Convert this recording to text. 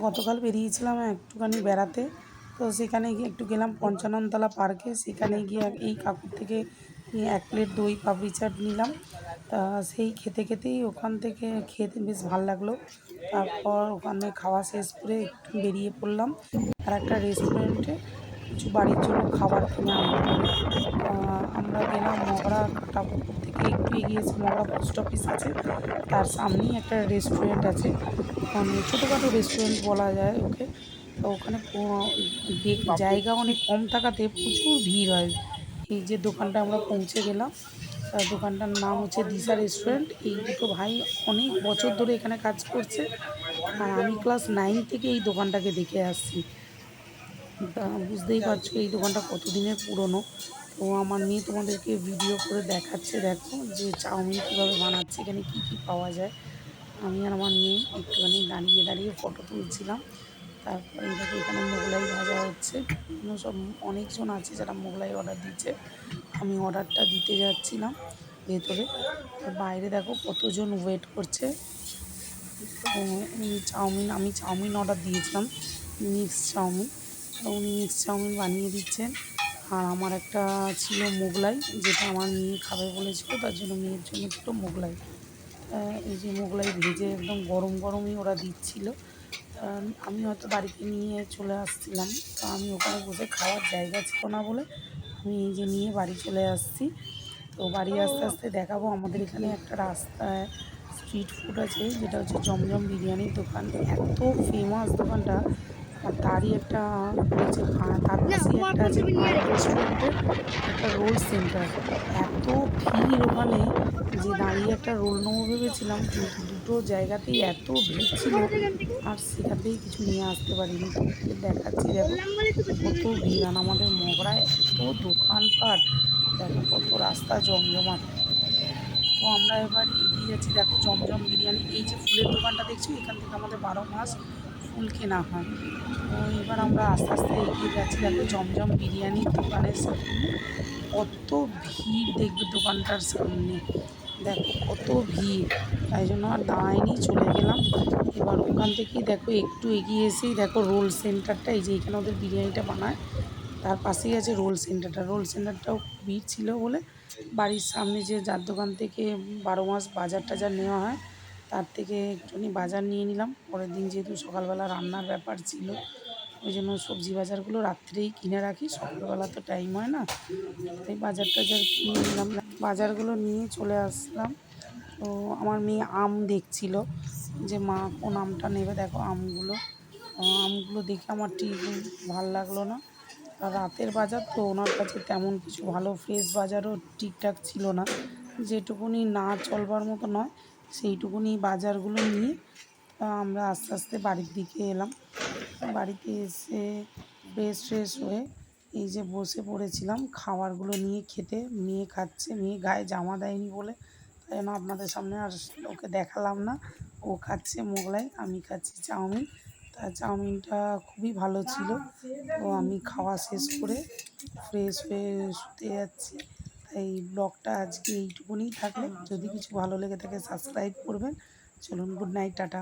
গতকাল বেরিয়েছিলাম একটুখানি বেড়াতে। তো সেখানে গিয়ে একটু গেলাম পঞ্চাননতলা পার্কে। সেখানে গিয়ে এই কাকুর থেকে ১ প্লেট দই পাপড়ি চাট নিলাম। তা সেই খেতে খেতেই ওখান থেকে খেতে বেশ ভাল লাগলো। তারপর ওখানে খাওয়া শেষ করে একটু বেরিয়ে পড়লাম আরেকটা রেস্টুরেন্টে কিছু বাড়ির জন্য খাবার কিনে আনবো বলে। আমরা গেলাম মগরা কাটাপুকুর থেকে একটু এগিয়ে এসে মগরা পোস্ট অফিস আছে, তার সামনেই একটা রেস্টুরেন্ট আছে। মানে ছোটোখাটো রেস্টুরেন্ট বলা যায় ওকে। তো ওখানে জায়গা অনেক কম থাকাতে প্রচুর ভিড় হয়। এই যে দোকানটা আমরা পৌঁছে গেলাম, দোকানটার নাম হচ্ছে দিশা রেস্টুরেন্ট। এই দুটো ভাই অনেক বছর ধরে এখানে কাজ করছে, আর আমি ক্লাস 9 থেকে এই দোকানটাকে দেখে আসছি। তা বুঝতেই পারছো এই দোকানটা কতদিনের পুরনো। তো আমার মেয়ে তোমাদেরকে ভিডিও করে দেখাচ্ছে, দেখো যে চাউমিন কীভাবে বানাচ্ছে, এখানে কি কি পাওয়া যায়। আমি আর আমার মেয়ে একটুখানি দাঁড়িয়ে দাঁড়িয়ে ফটো তুলছিলাম। তারপরে এই দেখো এখানে মোগলাই ভাজা হচ্ছে। বিভিন্ন সব অনেকজন আছে যারা মোগলাই অর্ডার দিচ্ছে। আমি অর্ডারটা দিতে যাচ্ছিলাম ভেতরে। তো বাইরে দেখো কতজন ওয়েট করছে। তো আমি চাউমিন অর্ডার দিয়েছিলাম, মিক্স চাউমিন। তো উনি মিক্স চাউমিন বানিয়ে দিচ্ছেন। আর আমার একটা ছিল মোগলাই, যেটা আমার মেয়ে খাবে বলেছিল, তার জন্য মেয়ের জন্য দুটো মোগলাই। এই যে মোগলাই ভেজে একদম গরম গরমই ওরা দিচ্ছিল। আমি হয়তো বাড়িতে নিয়ে চলে আসছিলাম। তো আমি ওখানে বসে খাওয়ার জায়গা ছিল না বলে আমি এই যে নিয়ে বাড়ি চলে আসছি। তো বাড়ি আসতে আসতে দেখাবো আমাদের এখানে একটা রাস্তায় স্ট্রিট ফুড আছে, যেটা হচ্ছে জমজম বিরিয়ানির দোকান। এত ফেমাস দোকানটা। আর তারই একটা করেছে তার পাশেই একটা আছে পায়েল রেস্টুরেন্টের একটা রোল সেন্টার। এত ভিড় ওখানে যে দাঁড়িয়ে একটা রোল নেবো ভেবেছিলাম, কিন্তু দুটো জায়গাতেই এত ভিড় ছিল আর সেখান থেকে কিছু নিয়ে আসতে পারিনি। তোমাদেরকে দেখাচ্ছি দেখো কত ভিড়। আর আমাদের মগরায় এত দোকানপাট, দেখো কত রাস্তা জমজমাট। তো আমরা এবার এগিয়ে যাচ্ছি, দেখো জমজম বিরিয়ানি। এই যে ফুলের দোকানটা দেখছো, এখান থেকে আমাদের 12 মাস ফুল কেনা হয়। তো এবার আমরা আস্তে আস্তে এগিয়ে যাচ্ছি, দেখো জমজম বিরিয়ানির দোকানের সামনে কত ভিড় দেখবে দোকানটার সামনে। দেখো কত ভিড়, তাই জন্য আর দাঁড়াইনি, চলে গেলাম। এবার ওখান থেকেই দেখো একটু এগিয়ে এসেই দেখো রোল সেন্টারটা, এই যে এখানে ওদের বিরিয়ানিটা বানায়, তার পাশেই আছে রোল সেন্টারটা। রোল সেন্টারটাও ভিড় ছিল বলে বাড়ির সামনে যে যার দোকান থেকে 12 মাস বাজার টাজার নেওয়া হয়, তার থেকে একটুখানি বাজার নিয়ে নিলাম। পরের দিন যেহেতু সকালবেলা রান্নার ব্যাপার ছিল, ওই জন্য সবজি বাজারগুলো রাত্রেই কিনে রাখি, সকালবেলা তো টাইম হয় না। তাই বাজার টাজার কিনে নিলাম, বাজারগুলো নিয়ে চলে আসলাম। তো আমার মেয়ে আম দেখছিল যে মা কোন আমটা নেবে। দেখো আমগুলো, আমগুলো দেখে আমার ঠিক ভাল লাগলো না। আর রাতের বাজার তো ওনার কাছে তেমন কিছু ভালো ফ্রেশ বাজারও ঠিকঠাক ছিল না। যেটুকুনি না চলবার মতো নয়, সেইটুকুনি বাজারগুলো নিয়ে আমরা আস্তে আস্তে বাড়ির দিকে এলাম। বাড়িতে এসে ফ্রেশ ট্রেশ হয়ে এই যে বসে পড়েছিলাম খাবারগুলো নিয়ে খেতে। মেয়ে খাচ্ছে, মেয়ে গায়ে জামা দেয়নি বলে তাই জন্য আপনাদের সামনে আর ওকে দেখালাম না। ও খাচ্ছে মোগলাই, আমি খাচ্ছি চাউমিন। তা চাউমিনটা খুবই ভালো ছিল। তো আমি খাওয়া শেষ করে ফ্রেশ হয়ে শুতে যাচ্ছি। তাই ব্লগটা আজকে এইটুকুনিই থাকলো। যদি কিছু ভালো লেগে থাকে সাবস্ক্রাইব করবেন। চলুন, গুড নাইট, টাটা।